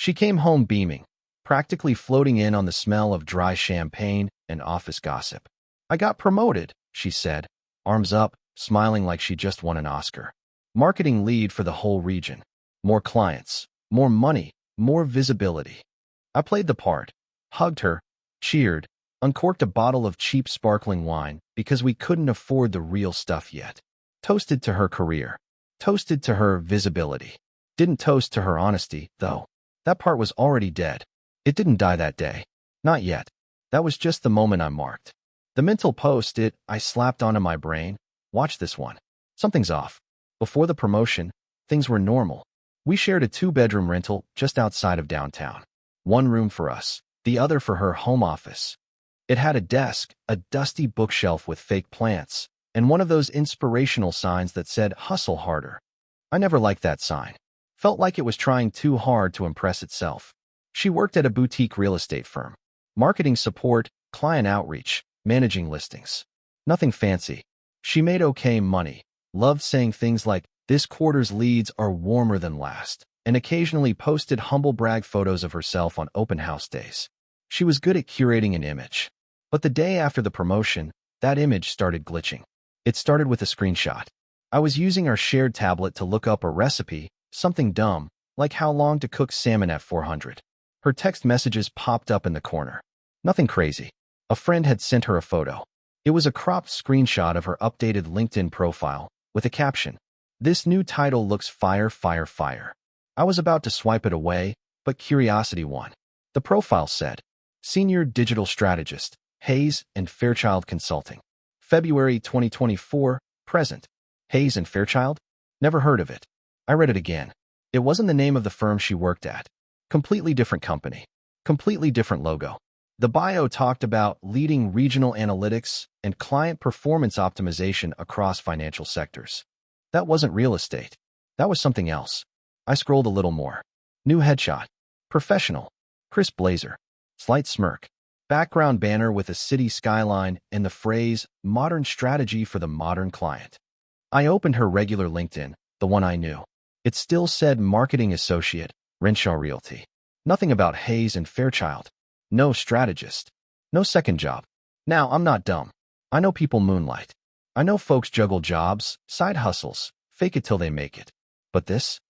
She came home beaming, practically floating in on the smell of dry champagne and office gossip. "I got promoted," she said, arms up, smiling like she just won an Oscar. "Marketing lead for the whole region. More clients, more money, more visibility." I played the part, hugged her, cheered, uncorked a bottle of cheap sparkling wine because we couldn't afford the real stuff yet. Toasted to her career. Toasted to her visibility. Didn't toast to her honesty, though. That part was already dead. It didn't die that day. Not yet. That was just the moment I marked. The mental post-it I slapped onto my brain. Watch this one. Something's off. Before the promotion, things were normal. We shared a 2-bedroom rental just outside of downtown. One room for us, the other for her home office. It had a desk, a dusty bookshelf with fake plants, and one of those inspirational signs that said, "Hustle harder." I never liked that sign. Felt like it was trying too hard to impress itself. She worked at a boutique real estate firm. Marketing support, client outreach, managing listings. Nothing fancy. She made okay money, loved saying things like, "This quarter's leads are warmer than last," and occasionally posted humble brag photos of herself on open house days. She was good at curating an image. But the day after the promotion, that image started glitching. It started with a screenshot. I was using our shared tablet to look up a recipe, something dumb, like how long to cook salmon at 400. Her text messages popped up in the corner. Nothing crazy. A friend had sent her a photo. It was a cropped screenshot of her updated LinkedIn profile, with a caption, "This new title looks fire, fire, fire." I was about to swipe it away, but curiosity won. The profile said, "Senior Digital Strategist, Hayes and Fairchild Consulting. February 2024, present." Hayes and Fairchild? Never heard of it. I read it again. It wasn't the name of the firm she worked at. Completely different company. Completely different logo. The bio talked about leading regional analytics and client performance optimization across financial sectors. That wasn't real estate. That was something else. I scrolled a little more. New headshot. Professional. Crisp blazer. Slight smirk. Background banner with a city skyline and the phrase, "Modern strategy for the modern client." I opened her regular LinkedIn, the one I knew. It still said Marketing Associate, Renshaw Realty. Nothing about Hayes and Fairchild. No strategist. No second job. Now, I'm not dumb. I know people moonlight. I know folks juggle jobs, side hustles, fake it till they make it. But this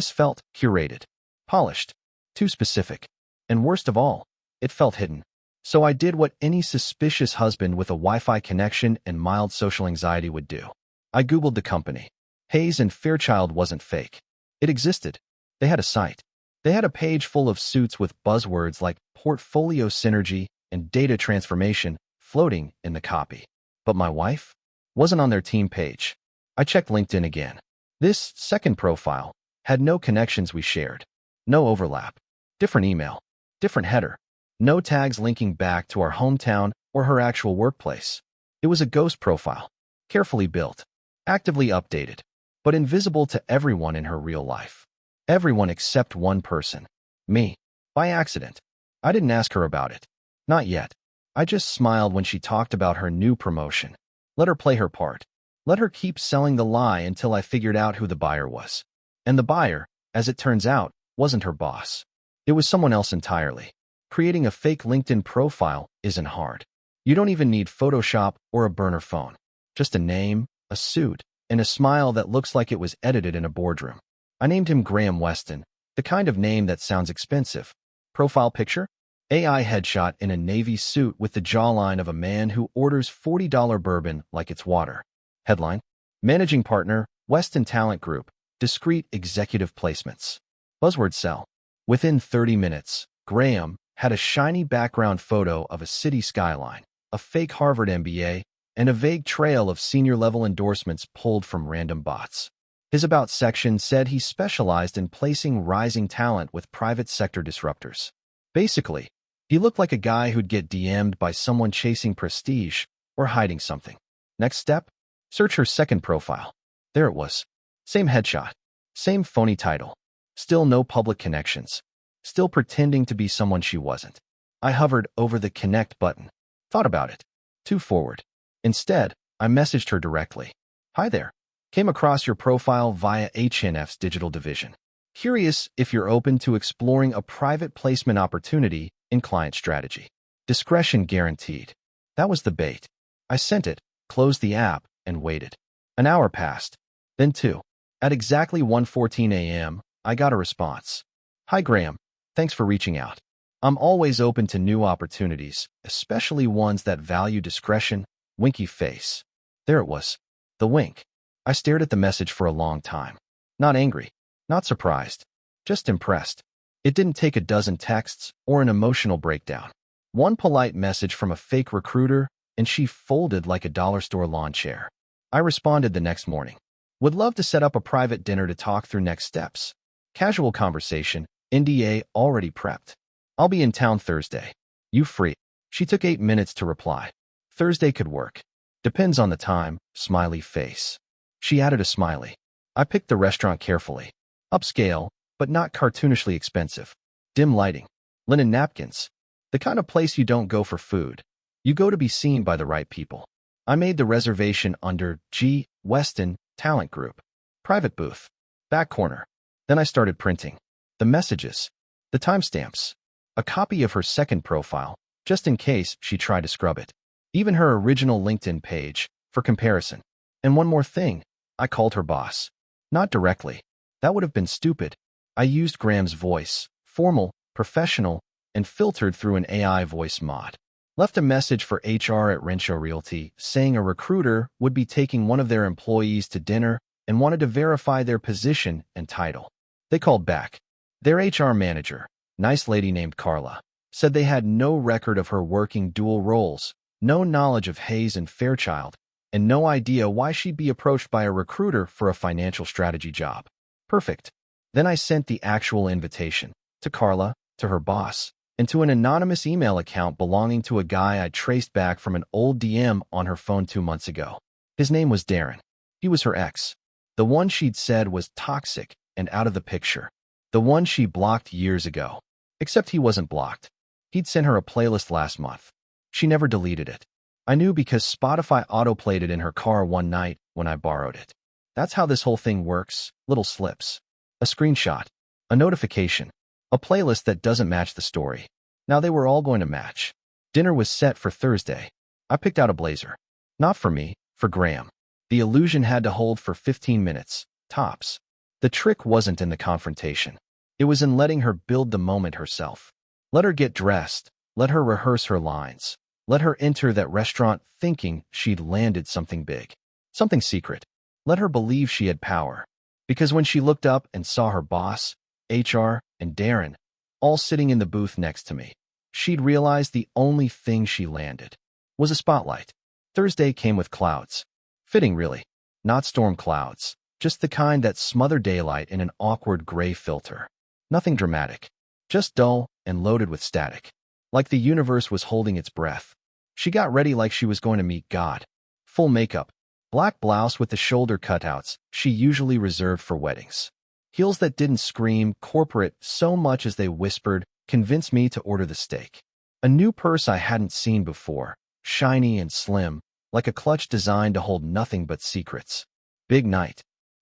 felt curated, polished, too specific. And worst of all, it felt hidden. So I did what any suspicious husband with a Wi-Fi connection and mild social anxiety would do. I Googled the company. Hayes and Fairchild wasn't fake. It existed. They had a site. They had a page full of suits with buzzwords like portfolio synergy and data transformation floating in the copy. But my wife wasn't on their team page. I checked LinkedIn again. This second profile had no connections we shared. No overlap. Different email. Different header. No tags linking back to our hometown or her actual workplace. It was a ghost profile. Carefully built. Actively updated. But invisible to everyone in her real life. Everyone except one person. Me. By accident. I didn't ask her about it. Not yet. I just smiled when she talked about her new promotion. Let her play her part. Let her keep selling the lie until I figured out who the buyer was. And the buyer, as it turns out, wasn't her boss. It was someone else entirely. Creating a fake LinkedIn profile isn't hard. You don't even need Photoshop or a burner phone. Just a name, a suit, and a smile that looks like it was edited in a boardroom. I named him Graham Weston, the kind of name that sounds expensive. Profile picture? AI headshot in a navy suit with the jawline of a man who orders $40 bourbon like it's water. Headline: Managing Partner, Weston Talent Group, Discreet Executive Placements. Buzzword sell. Within 30 minutes, Graham had a shiny background photo of a city skyline, a fake Harvard MBA, and a vague trail of senior-level endorsements pulled from random bots. His About section said he specialized in placing rising talent with private sector disruptors. Basically, he looked like a guy who'd get DM'd by someone chasing prestige or hiding something. Next step? Search her second profile. There it was. Same headshot. Same phony title. Still no public connections. Still pretending to be someone she wasn't. I hovered over the connect button. Thought about it. Too forward. Instead, I messaged her directly. "Hi there. Came across your profile via HNF's digital division. Curious if you're open to exploring a private placement opportunity in client strategy. Discretion guaranteed. That was the bait. I sent it, closed the app, and waited. An hour passed. Then two. At exactly 1:14 a.m., I got a response. Hi Graham, thanks for reaching out. I'm always open to new opportunities, especially ones that value discretion. Winky face. There it was. The wink. I stared at the message for a long time. Not angry, not surprised, just impressed. It didn't take a dozen texts or an emotional breakdown. One polite message from a fake recruiter, and she folded like a dollar store lawn chair. I responded the next morning. Would love to set up a private dinner to talk through next steps. Casual conversation, NDA already prepped. I'll be in town Thursday. You free? She took 8 minutes to reply. Thursday could work. Depends on the time, smiley face. She added a smiley. I picked the restaurant carefully. Upscale, but not cartoonishly expensive. Dim lighting. Linen napkins. The kind of place you don't go for food. You go to be seen by the right people. I made the reservation under G. Weston Talent Group. Private booth. Back corner. Then I started printing. The messages. The timestamps. A copy of her second profile, just in case she tried to scrub it. Even her original LinkedIn page, for comparison. And one more thing. I called her boss. Not directly. That would have been stupid. I used Graham's voice, formal, professional, and filtered through an AI voice mod. Left a message for HR at Renshaw Realty saying a recruiter would be taking one of their employees to dinner and wanted to verify their position and title. They called back. Their HR manager, nice lady named Carla, said they had no record of her working dual roles, no knowledge of Hayes and Fairchild, and no idea why she'd be approached by a recruiter for a financial strategy job. Perfect. Then I sent the actual invitation to Carla, to her boss, and to an anonymous email account belonging to a guy I traced back from an old DM on her phone 2 months ago. His name was Darren. He was her ex. The one she'd said was toxic and out of the picture. The one she blocked years ago. Except he wasn't blocked. He'd sent her a playlist last month. She never deleted it. I knew because Spotify autoplayed it in her car one night when I borrowed it. That's how this whole thing works. Little slips. A screenshot. A notification. A playlist that doesn't match the story. Now they were all going to match. Dinner was set for Thursday. I picked out a blazer. Not for me, for Graham. The illusion had to hold for 15 minutes, tops. The trick wasn't in the confrontation. It was in letting her build the moment herself. Let her get dressed. Let her rehearse her lines. Let her enter that restaurant thinking she'd landed something big. Something secret. Let her believe she had power. Because when she looked up and saw her boss, HR, and Darren, all sitting in the booth next to me, she'd realized the only thing she landed was a spotlight. Thursday came with clouds. Fitting, really. Not storm clouds. Just the kind that smother daylight in an awkward gray filter. Nothing dramatic. Just dull and loaded with static. Like the universe was holding its breath. She got ready like she was going to meet God. Full makeup. Black blouse with the shoulder cutouts she usually reserved for weddings. Heels that didn't scream corporate so much as they whispered, convinced me to order the steak. A new purse I hadn't seen before, shiny and slim, like a clutch designed to hold nothing but secrets. Big night.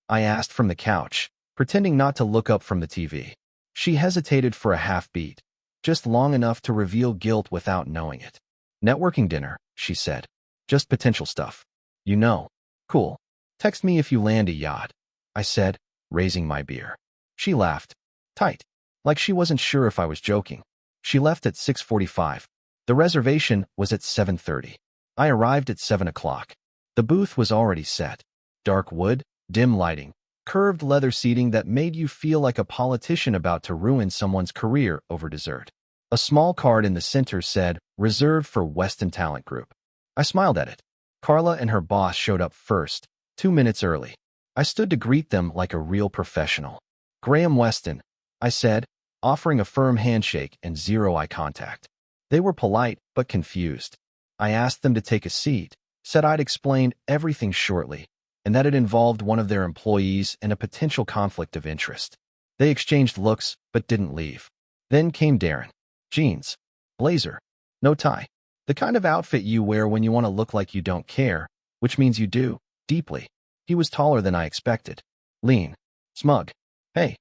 I asked from the couch, pretending not to look up from the TV. She hesitated for a half beat, just long enough to reveal guilt without knowing it. Networking dinner, she said. Just potential stuff. You know. Cool. Text me if you land a yacht, I said, raising my beer. She laughed. Tight. Like she wasn't sure if I was joking. She left at 6:45. The reservation was at 7:30. I arrived at 7 o'clock. The booth was already set. Dark wood, dim lighting, curved leather seating that made you feel like a politician about to ruin someone's career over dessert. A small card in the center said, reserved for Weston Talent Group. I smiled at it. Carla and her boss showed up first, 2 minutes early. I stood to greet them like a real professional. Graham Weston, I said, offering a firm handshake and zero eye contact. They were polite but confused. I asked them to take a seat, said I'd explain everything shortly, and that it involved one of their employees and a potential conflict of interest. They exchanged looks but didn't leave. Then came Darren. Jeans. Blazer. No tie. The kind of outfit you wear when you want to look like you don't care, which means you do, deeply. He was taller than I expected. Lean. Smug. Hey.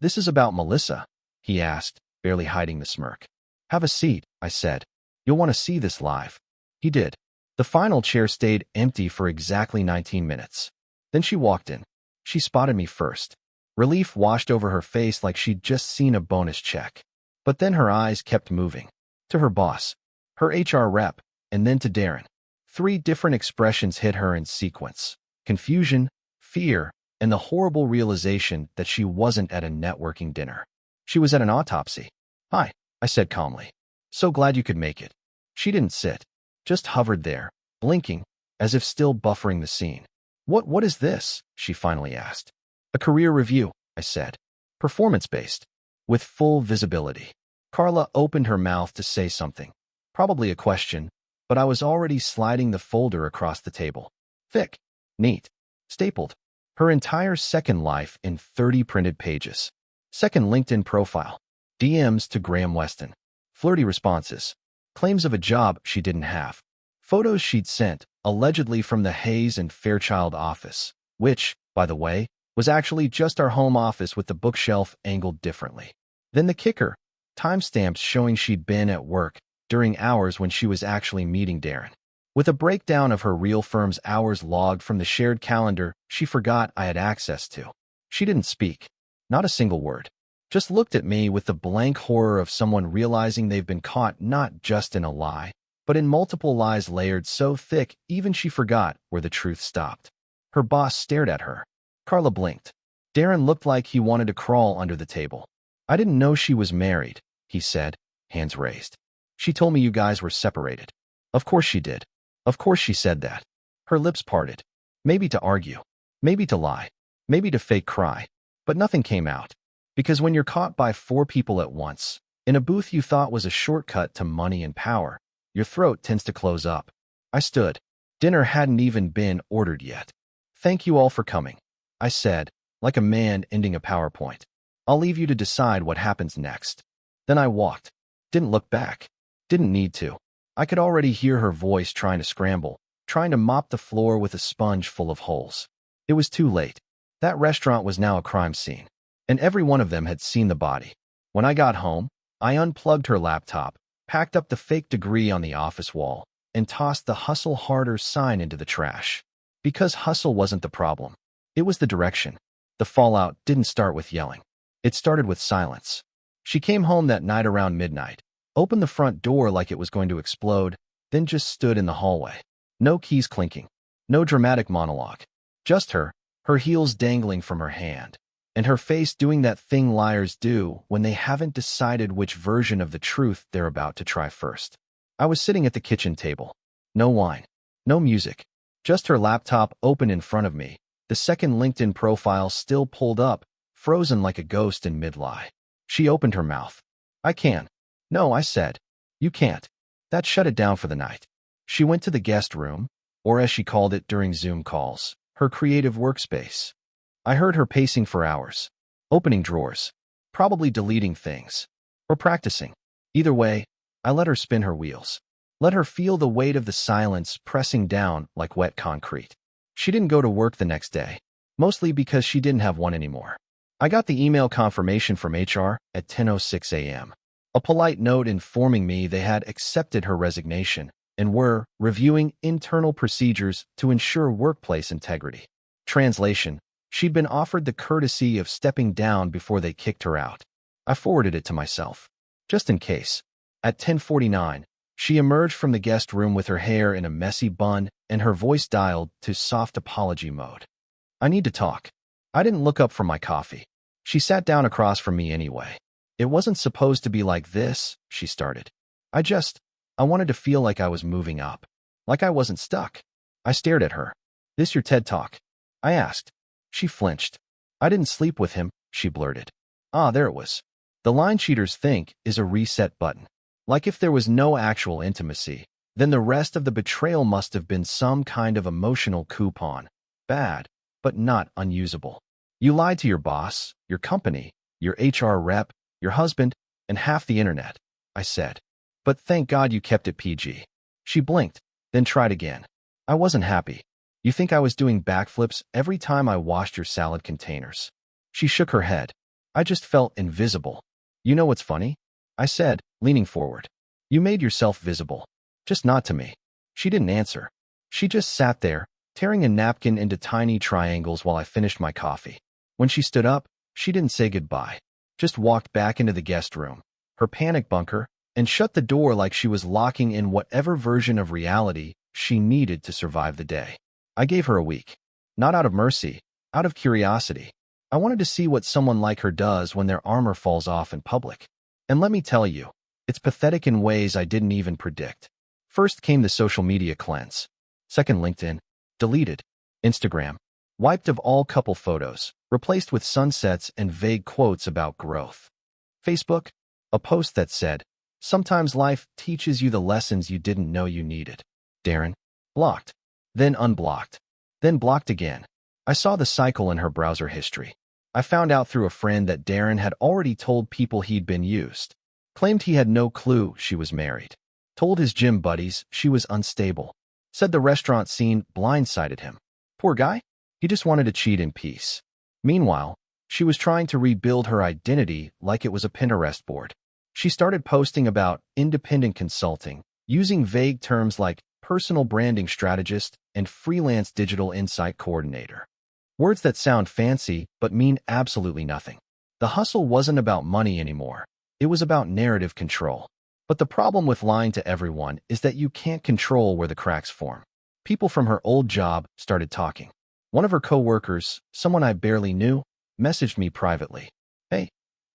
This is about Melissa, he asked, barely hiding the smirk. Have a seat, I said. You'll want to see this live. He did. The final chair stayed empty for exactly 19 minutes. Then she walked in. She spotted me first. Relief washed over her face like she'd just seen a bonus check. But then her eyes kept moving. To her boss, her HR rep, and then to Darren. 3 different expressions hit her in sequence: confusion, fear, and the horrible realization that she wasn't at a networking dinner. She was at an autopsy. Hi, I said calmly. So glad you could make it. She didn't sit, just hovered there, blinking, as if still buffering the scene. What is this? She finally asked. A career review, I said. Performance-based, with full visibility. Carla opened her mouth to say something, probably a question, but I was already sliding the folder across the table. Thick, neat, stapled. Her entire second life in 30 printed pages. Second LinkedIn profile. DMs to Graham Weston. Flirty responses. Claims of a job she didn't have. Photos she'd sent, allegedly from the Hayes and Fairchild office, which, by the way, was actually just our home office with the bookshelf angled differently. Then the kicker. Timestamps showing she'd been at work during hours when she was actually meeting Darren. With a breakdown of her real firm's hours logged from the shared calendar she forgot I had access to. She didn't speak. Not a single word. Just looked at me with the blank horror of someone realizing they've been caught not just in a lie, but in multiple lies layered so thick even she forgot where the truth stopped. Her boss stared at her. Carla blinked. Darren looked like he wanted to crawl under the table. I didn't know she was married, he said, hands raised. She told me you guys were separated. Of course she did. Of course she said that. Her lips parted. Maybe to argue. Maybe to lie. Maybe to fake cry. But nothing came out. Because when you're caught by 4 people at once, in a booth you thought was a shortcut to money and power, your throat tends to close up. I stood. Dinner hadn't even been ordered yet. Thank you all for coming, I said, like a man ending a PowerPoint. I'll leave you to decide what happens next. Then I walked. Didn't look back. Didn't need to. I could already hear her voice trying to scramble, trying to mop the floor with a sponge full of holes. It was too late. That restaurant was now a crime scene, and every one of them had seen the body. When I got home, I unplugged her laptop, packed up the fake degree on the office wall, and tossed the "Hustle Harder" sign into the trash. Because hustle wasn't the problem. It was the direction. The fallout didn't start with yelling. It started with silence. She came home that night around midnight, opened the front door like it was going to explode, then just stood in the hallway. No keys clinking. No dramatic monologue. Just her heels dangling from her hand, and her face doing that thing liars do when they haven't decided which version of the truth they're about to try first. I was sitting at the kitchen table. No wine. No music. Just her laptop open in front of me, the second LinkedIn profile still pulled up, frozen like a ghost in mid-lie. She opened her mouth. I can. No, I said. You can't. That shut it down for the night. She went to the guest room, or as she called it during Zoom calls, her creative workspace. I heard her pacing for hours, opening drawers, probably deleting things, or practicing. Either way, I let her spin her wheels. Let her feel the weight of the silence pressing down like wet concrete. She didn't go to work the next day, mostly because she didn't have one anymore. I got the email confirmation from HR at 10:06 a.m. A polite note informing me they had accepted her resignation and were reviewing internal procedures to ensure workplace integrity. Translation: she'd been offered the courtesy of stepping down before they kicked her out. I forwarded it to myself, just in case. At 10:49, she emerged from the guest room with her hair in a messy bun and her voice dialed to soft apology mode. I need to talk. I didn't look up from my coffee. She sat down across from me anyway. It wasn't supposed to be like this, she started. I wanted to feel like I was moving up. Like I wasn't stuck. I stared at her. This your TED Talk? I asked. She flinched. I didn't sleep with him, she blurted. Ah, there it was. The line cheaters think is a reset button. Like if there was no actual intimacy, then the rest of the betrayal must have been some kind of emotional coupon. Bad, but not unusable. You lied to your boss, your company, your HR rep, your husband, and half the internet, I said. But thank God you kept it PG. She blinked, then tried again. I wasn't happy. You think I was doing backflips every time I washed your salad containers? She shook her head. I just felt invisible. You know what's funny? I said, leaning forward. You made yourself visible. Just not to me. She didn't answer. She just sat there, tearing a napkin into tiny triangles while I finished my coffee. When she stood up, she didn't say goodbye. Just walked back into the guest room, her panic bunker, and shut the door like she was locking in whatever version of reality she needed to survive the day. I gave her a week. Not out of mercy, out of curiosity. I wanted to see what someone like her does when their armor falls off in public. And let me tell you, it's pathetic in ways I didn't even predict. First came the social media cleanse. Second, LinkedIn. Deleted. Instagram. Wiped of all couple photos, replaced with sunsets and vague quotes about growth. Facebook. A post that said, "Sometimes life teaches you the lessons you didn't know you needed." Darren. Blocked. Then unblocked. Then blocked again. I saw the cycle in her browser history. I found out through a friend that Darren had already told people he'd been used. Claimed he had no clue she was married. Told his gym buddies she was unstable. Said the restaurant scene blindsided him. Poor guy. He just wanted to cheat in peace. Meanwhile, she was trying to rebuild her identity like it was a Pinterest board. She started posting about independent consulting, using vague terms like personal branding strategist and freelance digital insight coordinator. Words that sound fancy but mean absolutely nothing. The hustle wasn't about money anymore. It was about narrative control. But the problem with lying to everyone is that you can't control where the cracks form. People from her old job started talking. One of her coworkers, someone I barely knew, messaged me privately. "Hey,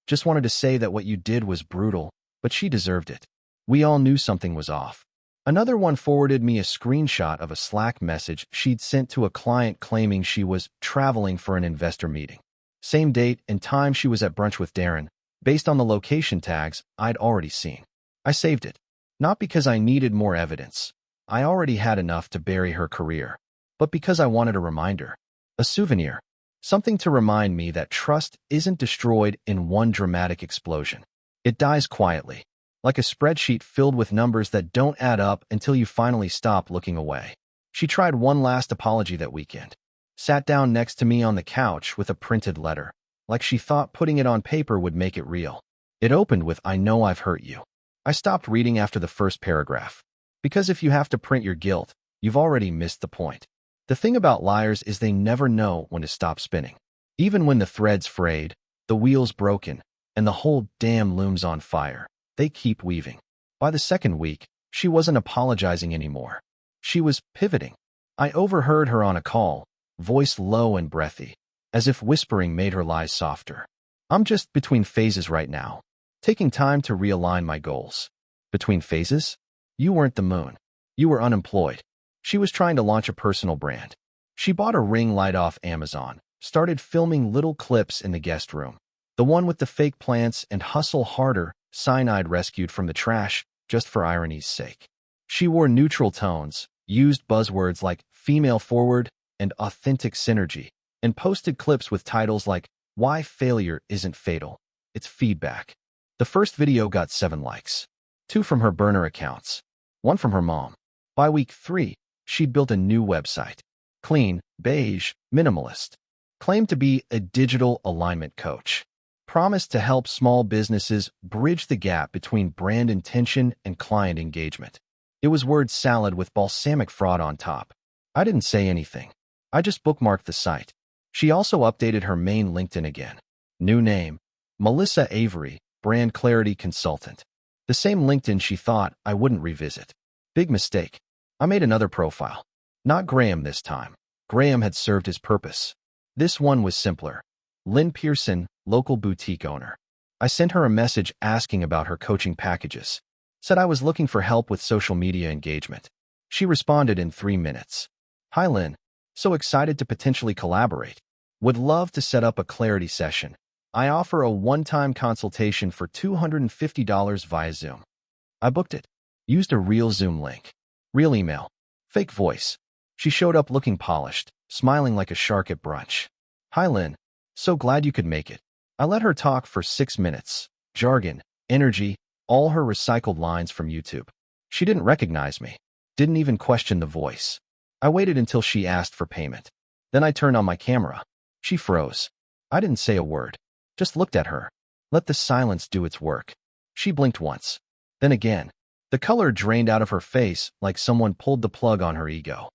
just wanted to say that what you did was brutal, but she deserved it." We all knew something was off. Another one forwarded me a screenshot of a Slack message she'd sent to a client claiming she was traveling for an investor meeting. Same date and time she was at brunch with Darren, based on the location tags I'd already seen. I saved it. Not because I needed more evidence. I already had enough to bury her career. But because I wanted a reminder. A souvenir. Something to remind me that trust isn't destroyed in one dramatic explosion. It dies quietly. Like a spreadsheet filled with numbers that don't add up until you finally stop looking away. She tried one last apology that weekend. Sat down next to me on the couch with a printed letter, like she thought putting it on paper would make it real. It opened with, "I know I've hurt you." I stopped reading after the first paragraph. Because if you have to print your guilt, you've already missed the point. The thing about liars is they never know when to stop spinning. Even when the thread's frayed, the wheel's broken, and the whole dam looms on fire, they keep weaving. By the second week, she wasn't apologizing anymore. She was pivoting. I overheard her on a call, voice low and breathy, as if whispering made her lies softer. "I'm just between phases right now, taking time to realign my goals." Between phases? You weren't the moon. You were unemployed. She was trying to launch a personal brand. She bought a ring light off Amazon, started filming little clips in the guest room. The one with the fake plants and hustle harder cyanide rescued from the trash just for irony's sake. She wore neutral tones, used buzzwords like female forward and authentic synergy, and posted clips with titles like "Why Failure Isn't Fatal, It's Feedback." The first video got 7 likes. 2 from her burner accounts. 1 from her mom. By week 3, she'd built a new website. Clean, beige, minimalist. Claimed to be a digital alignment coach. Promised to help small businesses bridge the gap between brand intention and client engagement. It was word salad with balsamic fraud on top. I didn't say anything. I just bookmarked the site. She also updated her main LinkedIn again. New name, Melissa Avery, Brand Clarity Consultant. The same LinkedIn she thought I wouldn't revisit. Big mistake. I made another profile. Not Graham this time. Graham had served his purpose. This one was simpler. Lynn Pearson, local boutique owner. I sent her a message asking about her coaching packages. Said I was looking for help with social media engagement. She responded in 3 minutes. "Hi Lynn. So excited to potentially collaborate. Would love to set up a clarity session. I offer a one-time consultation for $250 via Zoom." I booked it. Used a real Zoom link. Real email. Fake voice. She showed up looking polished, smiling like a shark at brunch. "Hi Lynn. So glad you could make it." I let her talk for 6 minutes. Jargon, energy, all her recycled lines from YouTube. She didn't recognize me. Didn't even question the voice. I waited until she asked for payment. Then I turned on my camera. She froze. I didn't say a word. Just looked at her. Let the silence do its work. She blinked once. Then again. The color drained out of her face like someone pulled the plug on her ego.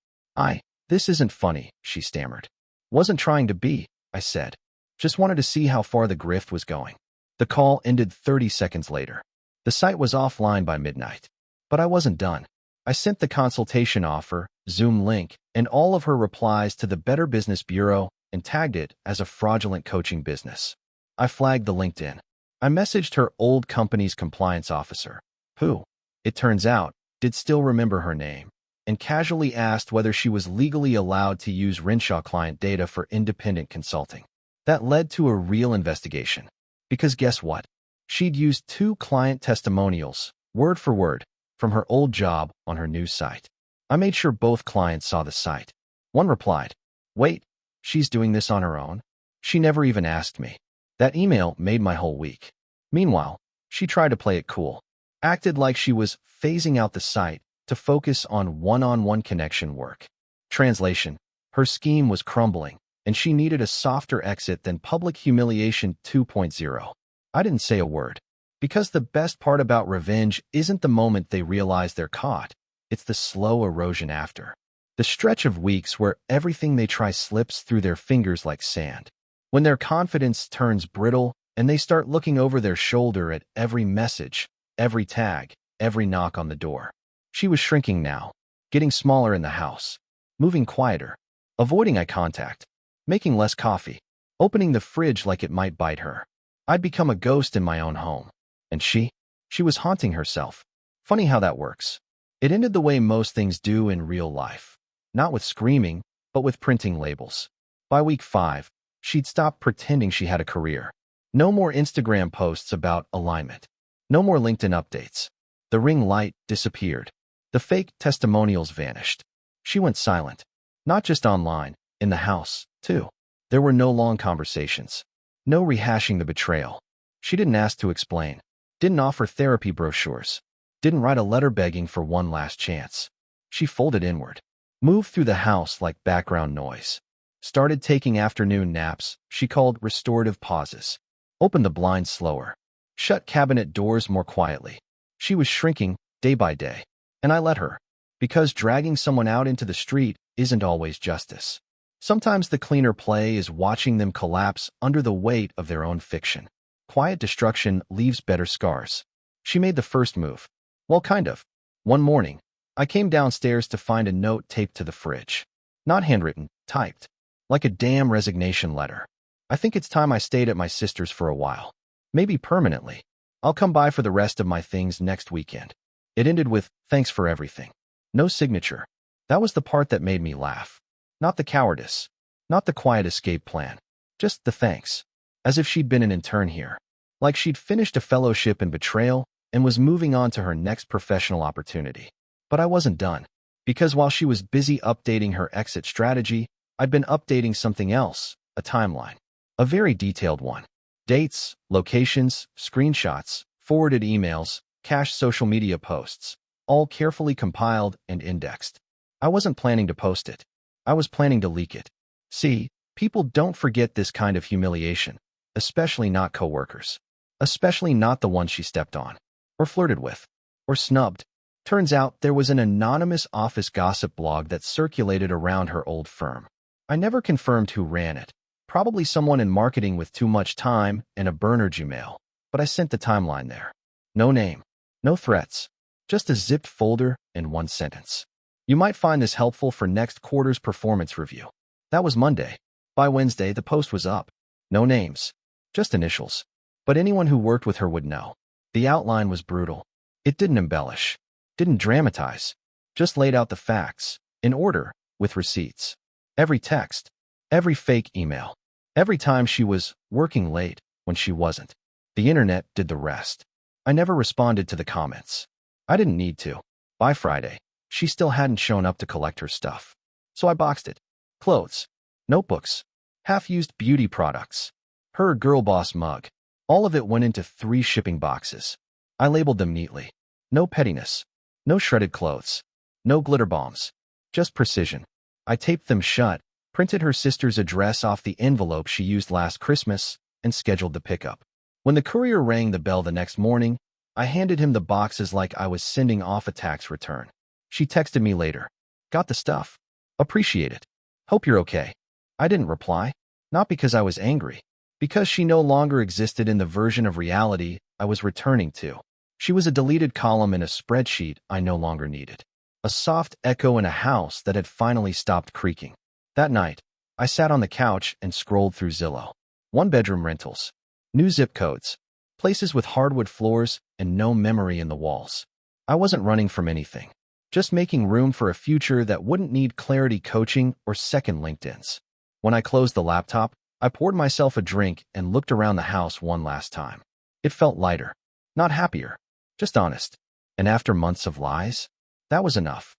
This isn't funny, she stammered. Wasn't trying to be, I said. Just wanted to see how far the grift was going. The call ended 30 seconds later. The site was offline by midnight. But I wasn't done. I sent the consultation offer, Zoom link, and all of her replies to the Better Business Bureau and tagged it as a fraudulent coaching business. I flagged the LinkedIn. I messaged her old company's compliance officer, who, it turns out, did still remember her name, and casually asked whether she was legally allowed to use Renshaw client data for independent consulting. That led to a real investigation. Because guess what? She'd used 2 client testimonials, word for word, from her old job on her new site. I made sure both clients saw the site. One replied, "Wait, she's doing this on her own? She never even asked me." That email made my whole week. Meanwhile, she tried to play it cool. Acted like she was phasing out the site to focus on one-on-one connection work. Translation: her scheme was crumbling, and she needed a softer exit than public humiliation 2.0. I didn't say a word. Because the best part about revenge isn't the moment they realize they're caught. It's the slow erosion after. The stretch of weeks where everything they try slips through their fingers like sand. When their confidence turns brittle and they start looking over their shoulder at every message, every tag, every knock on the door. She was shrinking now, getting smaller in the house, moving quieter, avoiding eye contact, making less coffee, opening the fridge like it might bite her. I'd become a ghost in my own home. And she was haunting herself. Funny how that works. It ended the way most things do in real life. Not with screaming, but with printing labels. By week 5, she'd stopped pretending she had a career. No more Instagram posts about alignment. No more LinkedIn updates. The ring light disappeared. The fake testimonials vanished. She went silent. Not just online, in the house, too. There were no long conversations. No rehashing the betrayal. She didn't ask to explain. Didn't offer therapy brochures. Didn't write a letter begging for one last chance. She folded inward. Moved through the house like background noise. Started taking afternoon naps she called restorative pauses. Opened the blinds slower. Shut cabinet doors more quietly. She was shrinking day by day. And I let her. Because dragging someone out into the street isn't always justice. Sometimes the cleaner play is watching them collapse under the weight of their own fiction. Quiet destruction leaves better scars. She made the first move. Well, kind of. One morning, I came downstairs to find a note taped to the fridge. Not handwritten, typed. Like a damn resignation letter. I think it's time I stayed at my sister's for a while. Maybe permanently. I'll come by for the rest of my things next weekend. It ended with, "Thanks for everything." No signature. That was the part that made me laugh. Not the cowardice. Not the quiet escape plan. Just the thanks. As if she'd been an intern here. Like she'd finished a fellowship in betrayal and was moving on to her next professional opportunity. But I wasn't done. Because while she was busy updating her exit strategy, I'd been updating something else, a timeline. A very detailed one. Dates, locations, screenshots, forwarded emails, cached social media posts, all carefully compiled and indexed. I wasn't planning to post it. I was planning to leak it. See, people don't forget this kind of humiliation, especially not coworkers. Especially not the ones she stepped on, or flirted with, or snubbed. Turns out there was an anonymous office gossip blog that circulated around her old firm. I never confirmed who ran it. Probably someone in marketing with too much time and a burner Gmail, but I sent the timeline there. No name, no threats, just a zipped folder and one sentence. You might find this helpful for next quarter's performance review. That was Monday. By Wednesday, the post was up. No names, just initials. But anyone who worked with her would know. The outline was brutal. It didn't embellish, didn't dramatize, just laid out the facts, in order, with receipts. Every text, every fake email, every time she was working late when she wasn't. The internet did the rest. I never responded to the comments. I didn't need to. By Friday, she still hadn't shown up to collect her stuff. So I boxed it. Clothes, notebooks, half-used beauty products, her girl boss mug. All of it went into 3 shipping boxes. I labeled them neatly. No pettiness. No shredded clothes. No glitter bombs. Just precision. I taped them shut, printed her sister's address off the envelope she used last Christmas, and scheduled the pickup. When the courier rang the bell the next morning, I handed him the boxes like I was sending off a tax return. She texted me later. Got the stuff. Appreciate it. Hope you're okay. I didn't reply. Not because I was angry. Because she no longer existed in the version of reality I was returning to. She was a deleted column in a spreadsheet I no longer needed. A soft echo in a house that had finally stopped creaking. That night, I sat on the couch and scrolled through Zillow. One-bedroom rentals. New zip codes. Places with hardwood floors and no memory in the walls. I wasn't running from anything. Just making room for a future that wouldn't need clarity coaching or second LinkedIns. When I closed the laptop, I poured myself a drink and looked around the house one last time. It felt lighter. Not happier. Just honest. And after months of lies, that was enough.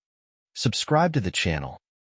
Subscribe to the channel